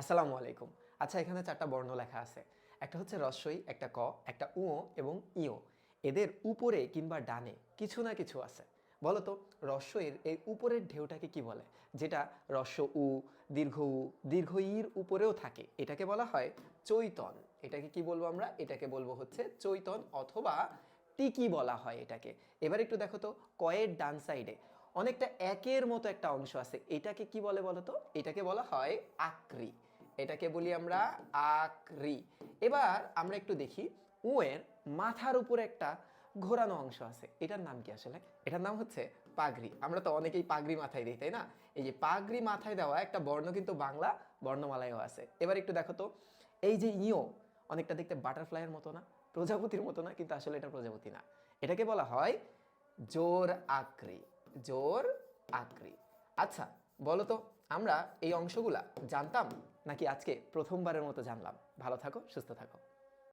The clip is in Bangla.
আসসালামু আলাইকুম। আচ্ছা, এখানে ৪টা বর্ণ লেখা আছে। একটা হচ্ছে রস্বই, একটা ক, একটা উ এবং ইয়। এদের উপরে কিংবা ডানে কিছু না কিছু আছে। বলো তো, রস্বইয়ের এই উপরের ঢেউটাকে কি বলে? যেটা রস্ব উ, দীর্ঘ ইর উপরেও থাকে, এটাকে বলা হয় চৈতন। এটাকে কি বলবো আমরা? এটাকে বলবো হচ্ছে চৈতন অথবা টিকি বলা হয় এটাকে। এবার একটু দেখো তো, কয়ের ডান সাইডে অনেকটা একের মতো একটা অংশ আছে, এটাকে কি বলে বলো তো? এটাকে বলা হয় আকৃ। এটাকে বলি আমরা আকৃ। এবার আমরা একটু দেখি, উ এর মাথার উপরে একটা ঘোরানো অংশ আছে, এটার নাম কি আসলে? এটার নাম হচ্ছে পাগড়ি। আমরা তো অনেকেই পাগড়ি মাথায় দিই, তাই না? এই যে পাগড়ি মাথায় দেওয়া একটা বর্ণ কিন্তু বাংলা বর্ণমালায়ও আছে। এবার একটু দেখো তো, এই যে ইও, অনেকটা দেখতে বাটারফ্লাইয়ের মতো না, প্রজাপতির মতো না, কিন্তু আসলে এটা প্রজাপতি না। এটাকে বলা হয় জোর আকৃ। জোর আকৃ। আচ্ছা, বলো তো, আমরা এই অংশগুলা জানতাম নাকি আজকে প্রথমবারের মতো জানলাম? ভালো থাকো, সুস্থ থাকো।